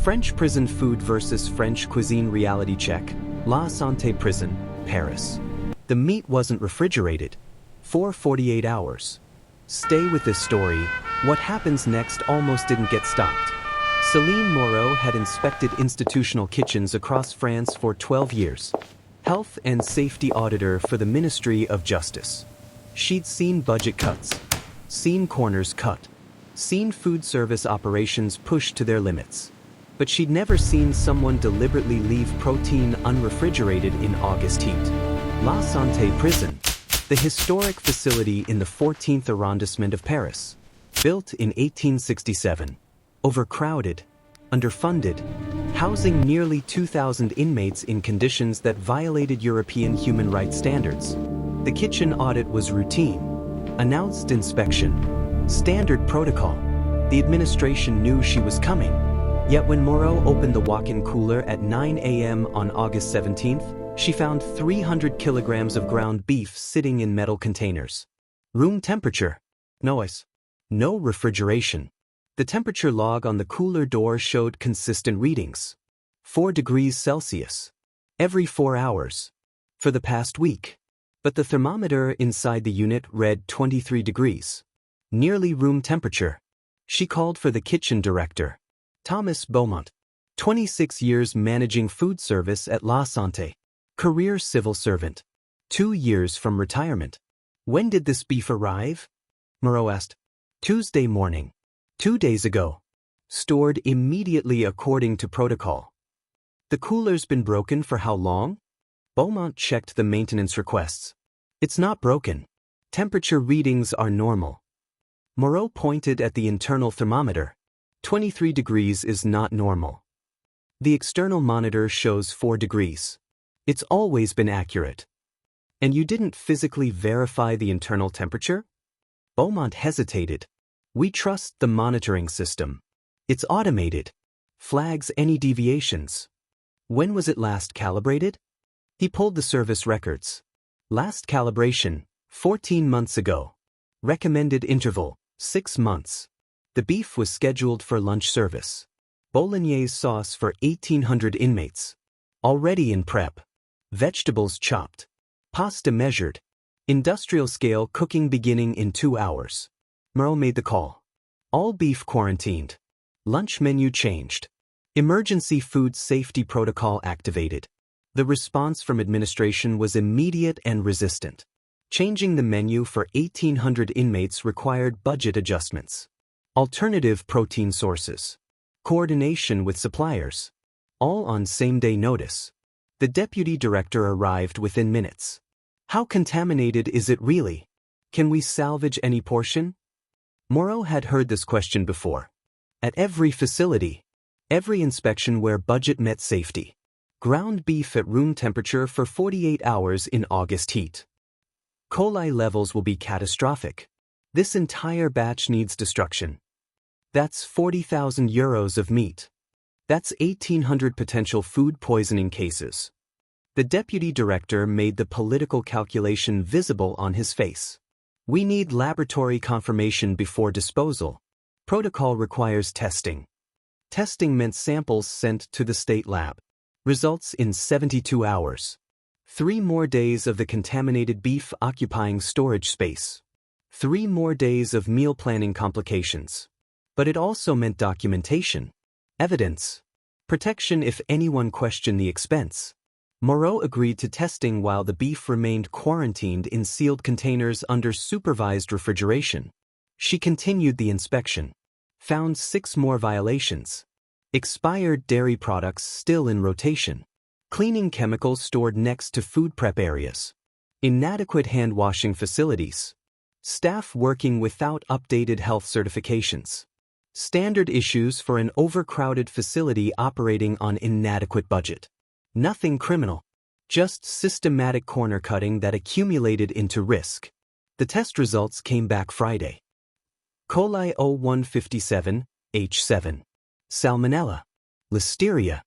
French prison food versus French cuisine reality check. La Santé Prison, Paris. The meat wasn't refrigerated. For 48 hours. Stay with this story. What happens next almost didn't get stopped. Céline Moreau had inspected institutional kitchens across France for 12 years. Health and safety auditor for the Ministry of Justice. She'd seen budget cuts, seen corners cut, seen food service operations pushed to their limits. But she'd never seen someone deliberately leave protein unrefrigerated in August heat. La Santé Prison, the historic facility in the 14th arrondissement of Paris. Built in 1867. Overcrowded, underfunded, housing nearly 2,000 inmates in conditions that violated European human rights standards. The kitchen audit was routine. Announced inspection. Standard protocol. The administration knew she was coming. Yet when Moreau opened the walk-in cooler at 9 a.m. on August 17th, she found 300 kilograms of ground beef sitting in metal containers. Room temperature. No ice. No refrigeration. The temperature log on the cooler door showed consistent readings. 4 degrees Celsius. Every 4 hours. For the past week. But the thermometer inside the unit read 23 degrees. Nearly room temperature. She called for the kitchen director. Thomas Beaumont. 26 years managing food service at La Santé. Career civil servant. 2 years from retirement. When did this beef arrive? Moreau asked. Tuesday morning. 2 days ago. Stored immediately according to protocol. The cooler's been broken for how long? Beaumont checked the maintenance requests. It's not broken. Temperature readings are normal. Moreau pointed at the internal thermometer. 23 degrees is not normal. The external monitor shows 4 degrees. It's always been accurate. And you didn't physically verify the internal temperature? Beaumont hesitated. We trust the monitoring system. It's automated. Flags any deviations. When was it last calibrated? He pulled the service records. Last calibration, 14 months ago. Recommended interval, 6 months. The beef was scheduled for lunch service. Bolognese sauce for 1,800 inmates. Already in prep. Vegetables chopped. Pasta measured. Industrial scale cooking beginning in 2 hours. Moreau made the call. All beef quarantined. Lunch menu changed. Emergency food safety protocol activated. The response from administration was immediate and resistant. Changing the menu for 1,800 inmates required budget adjustments. Alternative protein sources. Coordination with suppliers. All on same-day notice. The deputy director arrived within minutes. How contaminated is it really? Can we salvage any portion? Moreau had heard this question before. At every facility. Every inspection where budget met safety. Ground beef at room temperature for 48 hours in August heat. Coli levels will be catastrophic. This entire batch needs destruction. That's 40,000 euros of meat. That's 1,800 potential food poisoning cases. The deputy director made the political calculation visible on his face. We need laboratory confirmation before disposal. Protocol requires testing. Testing meant samples sent to the state lab. Results in 72 hours. 3 more days of the contaminated beef occupying storage space. 3 more days of meal planning complications. But it also meant documentation. Evidence. Protection if anyone questioned the expense. Moreau agreed to testing while the beef remained quarantined in sealed containers under supervised refrigeration. She continued the inspection. Found 6 more violations. Expired dairy products still in rotation. Cleaning chemicals stored next to food prep areas. Inadequate hand-washing facilities. Staff working without updated health certifications. Standard issues for an overcrowded facility operating on inadequate budget. Nothing criminal. Just systematic corner cutting that accumulated into risk. The test results came back Friday. Coli 0157, H7. Salmonella. Listeria.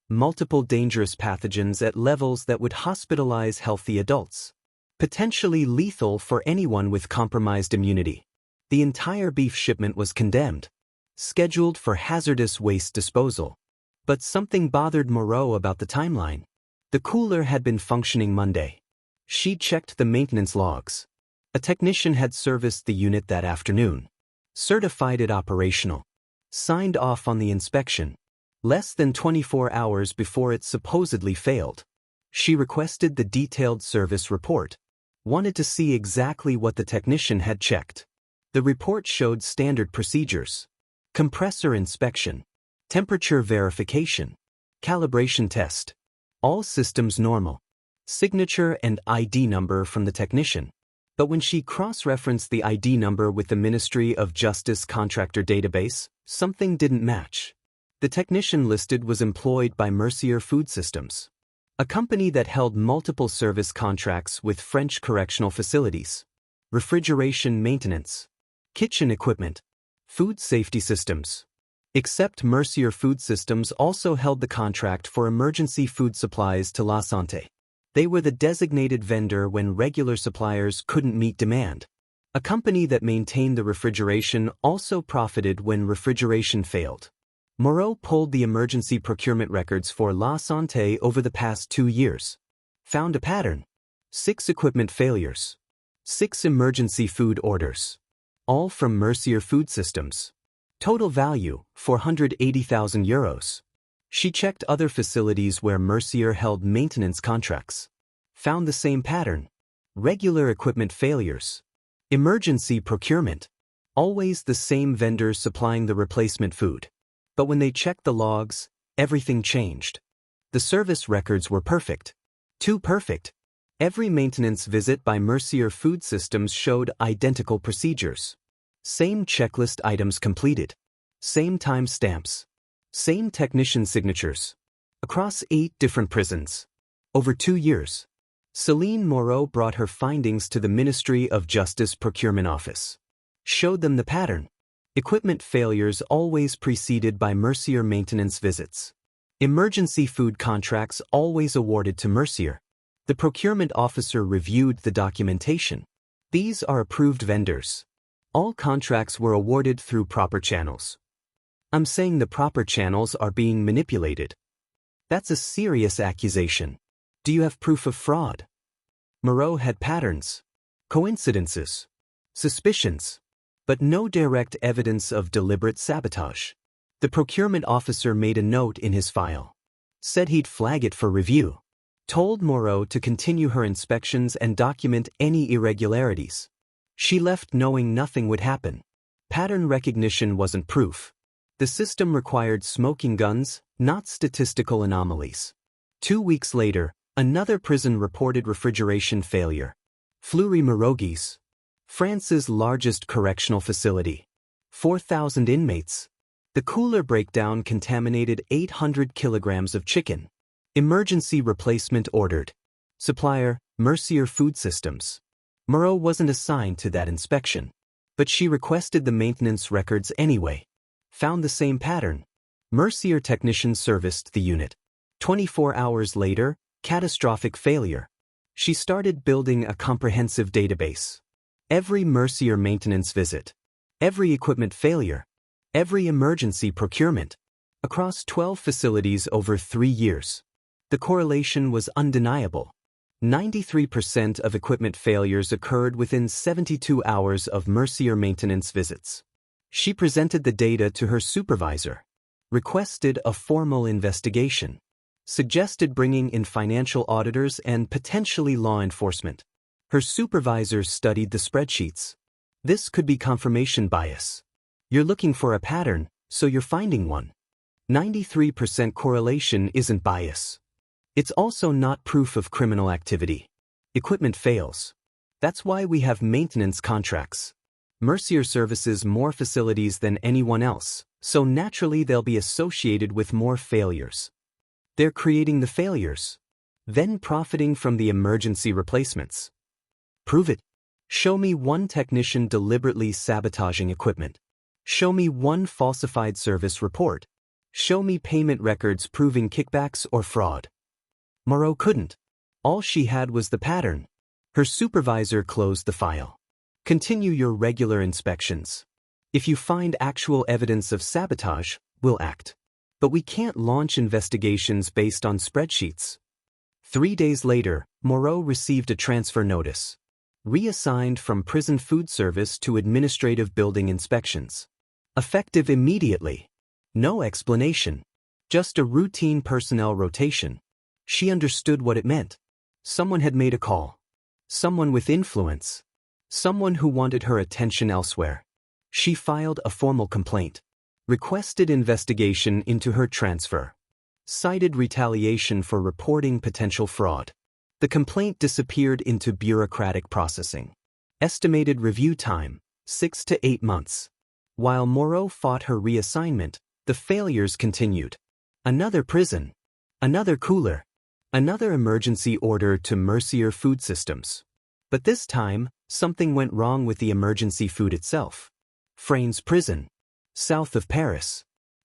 Multiple dangerous pathogens at levels that would hospitalize healthy adults. Potentially lethal for anyone with compromised immunity. The entire beef shipment was condemned. Scheduled for hazardous waste disposal. But something bothered Moreau about the timeline. The cooler had been functioning Monday. She checked the maintenance logs. A technician had serviced the unit that afternoon. Certified it operational. Signed off on the inspection. Less than 24 hours before it supposedly failed. She requested the detailed service report. Wanted to see exactly what the technician had checked. The report showed standard procedures. Compressor inspection. Temperature verification. Calibration test. All systems normal. Signature and ID number from the technician. But when she cross-referenced the ID number with the Ministry of Justice contractor database, something didn't match. The technician listed was employed by Mercier Food Systems, a company that held multiple service contracts with French correctional facilities, refrigeration maintenance, kitchen equipment, food safety systems. Except Mercier Food Systems also held the contract for emergency food supplies to La Sante. They were the designated vendor when regular suppliers couldn't meet demand. A company that maintained the refrigeration also profited when refrigeration failed. Moreau pulled the emergency procurement records for La Sante over the past 2 years. Found a pattern. 6 equipment failures. 6 emergency food orders. All from Mercier Food Systems. Total value, €480,000. She checked other facilities where Mercier held maintenance contracts. Found the same pattern. Regular equipment failures. Emergency procurement. Always the same vendors supplying the replacement food. But when they checked the logs, everything changed. The service records were perfect. Too perfect. Every maintenance visit by Mercier Food Systems showed identical procedures. Same checklist items completed. Same time stamps. Same technician signatures. Across 8 different prisons. Over 2 years. Céline Moreau brought her findings to the Ministry of Justice Procurement Office. Showed them the pattern. Equipment failures always preceded by Mercier maintenance visits. Emergency food contracts always awarded to Mercier. The procurement officer reviewed the documentation. These are approved vendors. All contracts were awarded through proper channels. I'm saying the proper channels are being manipulated. That's a serious accusation. Do you have proof of fraud? Moreau had patterns, coincidences, suspicions, but no direct evidence of deliberate sabotage. The procurement officer made a note in his file. Said he'd flag it for review. Told Moreau to continue her inspections and document any irregularities. She left knowing nothing would happen. Pattern recognition wasn't proof. The system required smoking guns, not statistical anomalies. 2 weeks later, another prison reported refrigeration failure. Fleury-Mérogis, France's largest correctional facility. 4,000 inmates. The cooler breakdown contaminated 800 kilograms of chicken. Emergency replacement ordered. Supplier, Mercier Food Systems. Moreau wasn't assigned to that inspection, but she requested the maintenance records anyway. Found the same pattern. Mercier technician serviced the unit. 24 hours later, catastrophic failure. She started building a comprehensive database. Every Mercier maintenance visit. Every equipment failure. Every emergency procurement. Across 12 facilities over 3 years. The correlation was undeniable. 93% of equipment failures occurred within 72 hours of Mercier maintenance visits. She presented the data to her supervisor. Requested a formal investigation. Suggested bringing in financial auditors and potentially law enforcement. Her supervisors studied the spreadsheets. This could be confirmation bias. You're looking for a pattern, so you're finding one. 93% correlation isn't bias. It's also not proof of criminal activity. Equipment fails. That's why we have maintenance contracts. Mercier services more facilities than anyone else, so naturally they'll be associated with more failures. They're creating the failures, then profiting from the emergency replacements. Prove it. Show me one technician deliberately sabotaging equipment. Show me one falsified service report. Show me payment records proving kickbacks or fraud. Moreau couldn't. All she had was the pattern. Her supervisor closed the file. Continue your regular inspections. If you find actual evidence of sabotage, we'll act. But we can't launch investigations based on spreadsheets. 3 days later, Moreau received a transfer notice. Reassigned from prison food service to administrative building inspections. Effective immediately. No explanation. Just a routine personnel rotation. She understood what it meant. Someone had made a call. Someone with influence. Someone who wanted her attention elsewhere. She filed a formal complaint. Requested investigation into her transfer. Cited retaliation for reporting potential fraud. The complaint disappeared into bureaucratic processing. Estimated review time, 6 to 8 months. While Moreau fought her reassignment, the failures continued. Another prison. Another cooler. Another emergency order to Mercier food systems. But this time, something went wrong with the emergency food itself. Fresnes, south of Paris.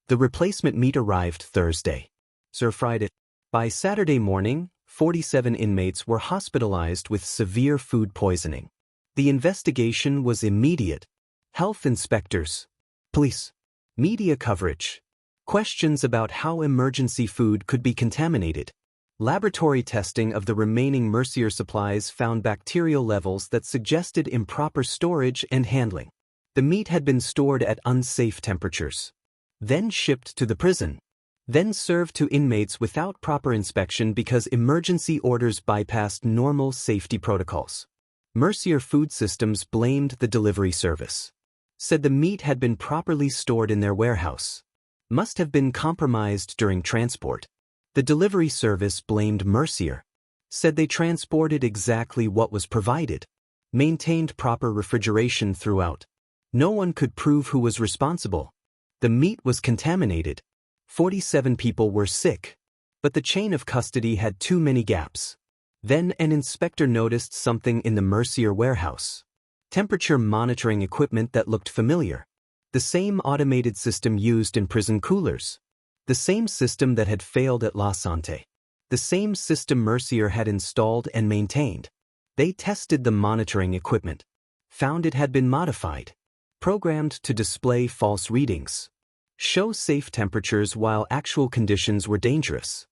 The replacement meat arrived Thursday. Friday. By Saturday morning, 47 inmates were hospitalized with severe food poisoning. The investigation was immediate. Health inspectors, police, media coverage, questions about how emergency food could be contaminated. Laboratory testing of the remaining Mercier supplies found bacterial levels that suggested improper storage and handling. The meat had been stored at unsafe temperatures. Then shipped to the prison. Then served to inmates without proper inspection because emergency orders bypassed normal safety protocols. Mercier Food Systems blamed the delivery service. Said the meat had been properly stored in their warehouse. Must have been compromised during transport. The delivery service blamed Mercier. Said they transported exactly what was provided. Maintained proper refrigeration throughout. No one could prove who was responsible. The meat was contaminated. 47 people were sick. But the chain of custody had too many gaps. Then an inspector noticed something in the Mercier warehouse. Temperature monitoring equipment that looked familiar. The same automated system used in prison coolers. The same system that had failed at La Sante. The same system Mercier had installed and maintained. They tested the monitoring equipment. Found it had been modified. Programmed to display false readings. Show safe temperatures while actual conditions were dangerous.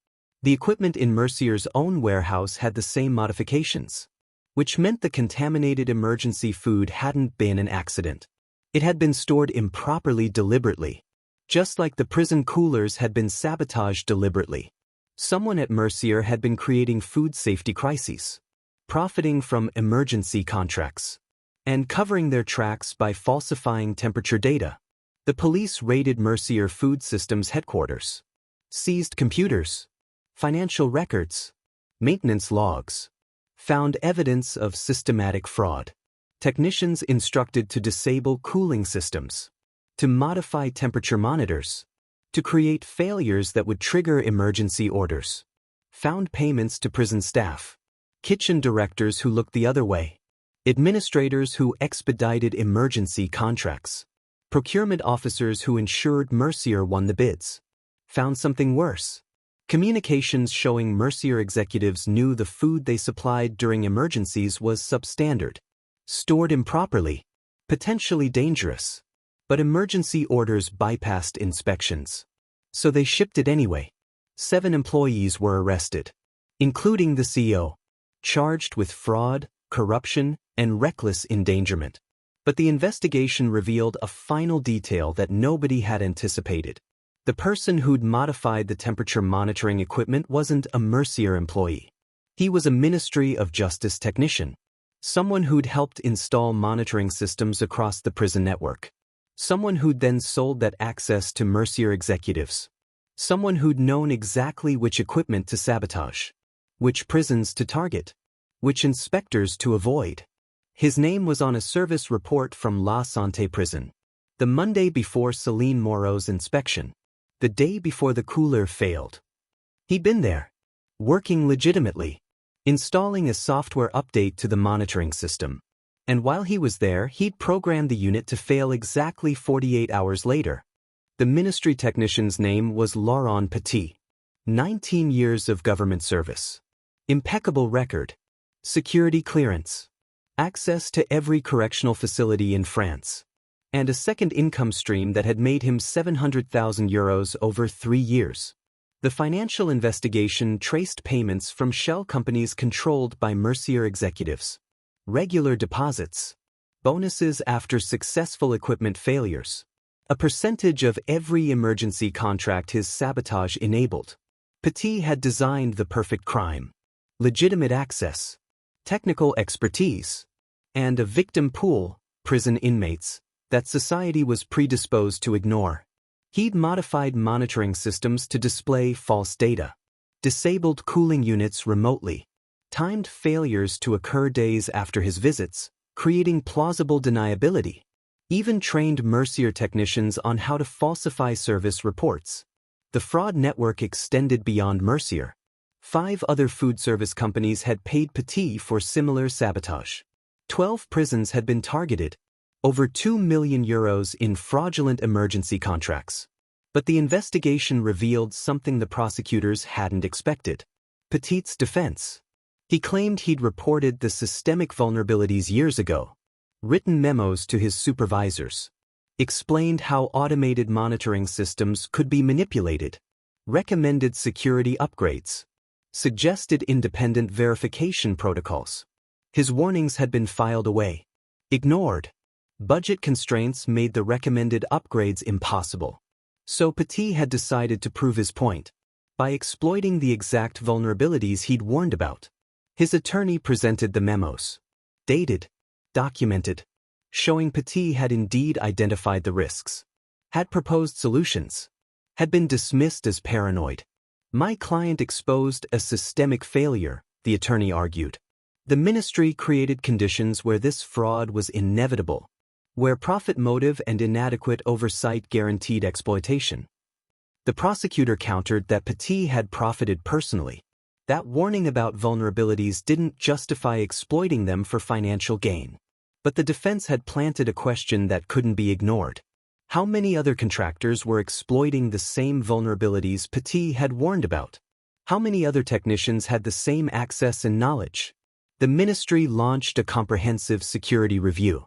The equipment in Mercier's own warehouse had the same modifications, which meant the contaminated emergency food hadn't been an accident. It had been stored improperly deliberately, just like the prison coolers had been sabotaged deliberately. Someone at Mercier had been creating food safety crises, profiting from emergency contracts, and covering their tracks by falsifying temperature data. The police raided Mercier Food Systems headquarters, seized computers, financial records, maintenance logs, found evidence of systematic fraud. Technicians instructed to disable cooling systems, to modify temperature monitors, to create failures that would trigger emergency orders. Found payments to prison staff, kitchen directors who looked the other way, administrators who expedited emergency contracts. Procurement officers who ensured Mercier won the bids. Found something worse. Communications showing Mercier executives knew the food they supplied during emergencies was substandard, stored improperly, potentially dangerous. But emergency orders bypassed inspections. So they shipped it anyway. 7 employees were arrested, including the CEO, charged with fraud, corruption, and reckless endangerment. But the investigation revealed a final detail that nobody had anticipated. The person who'd modified the temperature monitoring equipment wasn't a Mercier employee. He was a Ministry of Justice technician. Someone who'd helped install monitoring systems across the prison network. Someone who'd then sold that access to Mercier executives. Someone who'd known exactly which equipment to sabotage, which prisons to target, which inspectors to avoid. His name was on a service report from La Santé Prison. The Monday before Céline Moreau's inspection. The day before the cooler failed. He'd been there, working legitimately, installing a software update to the monitoring system. And while he was there, he'd programmed the unit to fail exactly 48 hours later. The ministry technician's name was Laurent Petit. 19 years of government service. Impeccable record. Security clearance. Access to every correctional facility in France. and a second income stream that had made him €700,000 over 3 years. The financial investigation traced payments from shell companies controlled by Mercier executives. Regular deposits. Bonuses after successful equipment failures. A percentage of every emergency contract his sabotage enabled. Petit had designed the perfect crime. Legitimate access. Technical expertise. And a victim pool, prison inmates, that society was predisposed to ignore. He'd modified monitoring systems to display false data, disabled cooling units remotely, timed failures to occur days after his visits, creating plausible deniability, even trained Mercier technicians on how to falsify service reports. The fraud network extended beyond Mercier. 5 other food service companies had paid Petit for similar sabotage. 12 prisons had been targeted. Over €2 million in fraudulent emergency contracts. But the investigation revealed something the prosecutors hadn't expected. Petit's defense. He claimed he'd reported the systemic vulnerabilities years ago. Written memos to his supervisors. Explained how automated monitoring systems could be manipulated. Recommended security upgrades. Suggested independent verification protocols. His warnings had been filed away. Ignored. Budget constraints made the recommended upgrades impossible. So Petit had decided to prove his point by exploiting the exact vulnerabilities he'd warned about. His attorney presented the memos. Dated. Documented. Showing Petit had indeed identified the risks. Had proposed solutions. Had been dismissed as paranoid. My client exposed a systemic failure, the attorney argued. The ministry created conditions where this fraud was inevitable. Where profit motive and inadequate oversight guaranteed exploitation. The prosecutor countered that Petit had profited personally. That warning about vulnerabilities didn't justify exploiting them for financial gain. But the defense had planted a question that couldn't be ignored. How many other contractors were exploiting the same vulnerabilities Petit had warned about? How many other technicians had the same access and knowledge? The ministry launched a comprehensive security review.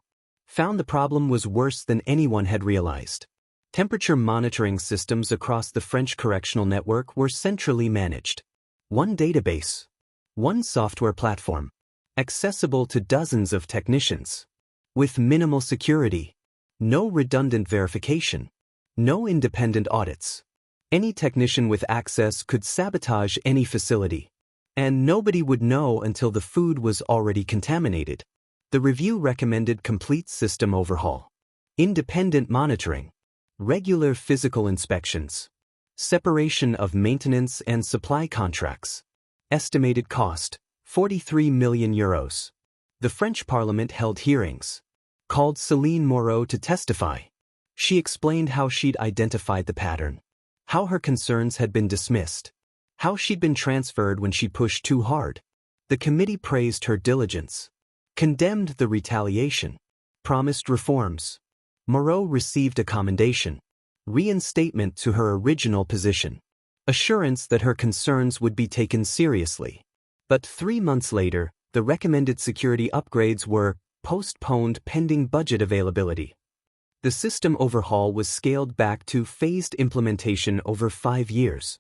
Found the problem was worse than anyone had realized. Temperature monitoring systems across the French correctional network were centrally managed. One database. One software platform. Accessible to dozens of technicians. With minimal security. No redundant verification. No independent audits. Any technician with access could sabotage any facility. And nobody would know until the food was already contaminated. The review recommended complete system overhaul. Independent monitoring. Regular physical inspections. Separation of maintenance and supply contracts. Estimated cost, €43 million. The French Parliament held hearings. Called Céline Moreau to testify. She explained how she'd identified the pattern. How her concerns had been dismissed. How she'd been transferred when she pushed too hard. The committee praised her diligence. Condemned the retaliation. Promised reforms. Moreau received a commendation. Reinstatement to her original position. Assurance that her concerns would be taken seriously. But 3 months later, the recommended security upgrades were postponed pending budget availability. The system overhaul was scaled back to phased implementation over 5 years.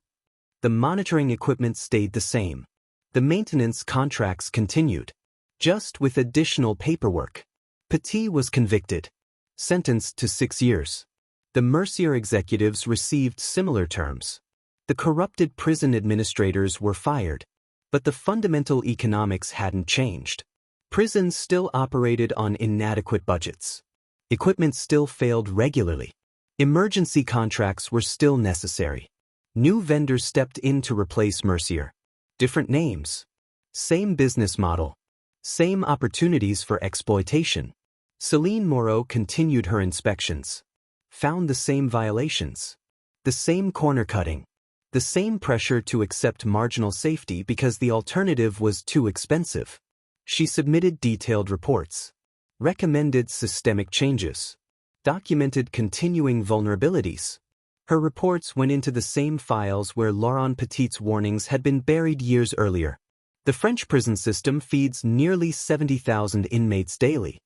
The monitoring equipment stayed the same. The maintenance contracts continued. Just with additional paperwork. Petit was convicted. Sentenced to 6 years. The Mercier executives received similar terms. The corrupted prison administrators were fired. But the fundamental economics hadn't changed. Prisons still operated on inadequate budgets. Equipment still failed regularly. Emergency contracts were still necessary. New vendors stepped in to replace Mercier. Different names. Same business model. Same opportunities for exploitation. Céline Moreau continued her inspections. Found the same violations. The same corner cutting. The same pressure to accept marginal safety because the alternative was too expensive. She submitted detailed reports. Recommended systemic changes. Documented continuing vulnerabilities. Her reports went into the same files where Laurent Petit's warnings had been buried years earlier. The French prison system feeds nearly 70,000 inmates daily.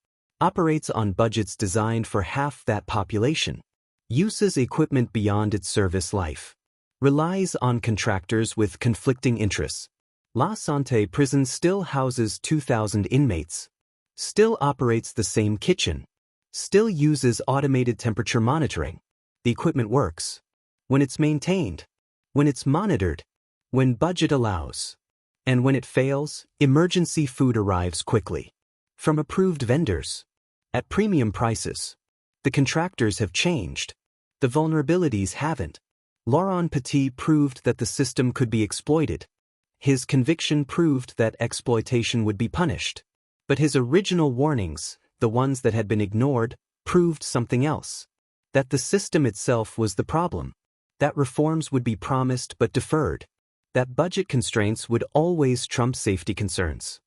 operates on budgets designed for half that population, uses equipment beyond its service life, relies on contractors with conflicting interests. La Santé Prison still houses 2,000 inmates, still operates the same kitchen, still uses automated temperature monitoring. The equipment works when it's maintained, when it's monitored, when budget allows. And when it fails, emergency food arrives quickly, from approved vendors, at premium prices. The contractors have changed. The vulnerabilities haven't. Laurent Petit proved that the system could be exploited. His conviction proved that exploitation would be punished. But his original warnings, the ones that had been ignored, proved something else. That the system itself was the problem. That reforms would be promised but deferred. That budget constraints would always trump safety concerns.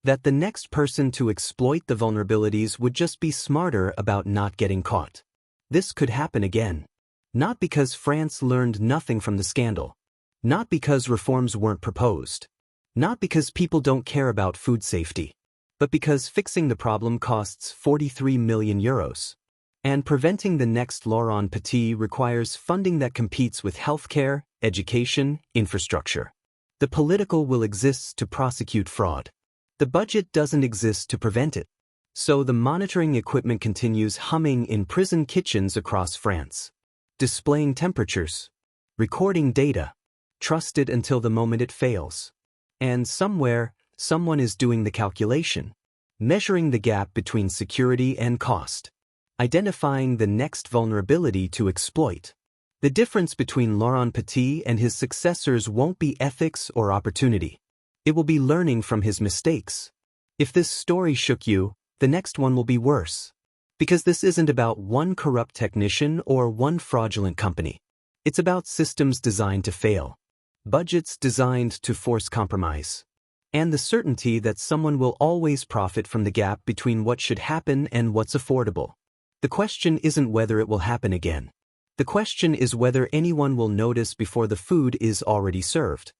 That the next person to exploit the vulnerabilities would just be smarter about not getting caught. This could happen again. Not because France learned nothing from the scandal. Not because reforms weren't proposed. Not because people don't care about food safety. But because fixing the problem costs 43 million euros. And preventing the next Laurent Petit requires funding that competes with healthcare, education, infrastructure. The political will exists to prosecute fraud. The budget doesn't exist to prevent it. So the monitoring equipment continues humming in prison kitchens across France. Displaying temperatures. Recording data. Trusted until the moment it fails. And somewhere, someone is doing the calculation. Measuring the gap between security and cost. Identifying the next vulnerability to exploit. The difference between Laurent Petit and his successors won't be ethics or opportunity. It will be learning from his mistakes. If this story shook you, the next one will be worse. Because this isn't about one corrupt technician or one fraudulent company. It's about systems designed to fail. Budgets designed to force compromise. And the certainty that someone will always profit from the gap between what should happen and what's affordable. The question isn't whether it will happen again. The question is whether anyone will notice before the food is already served.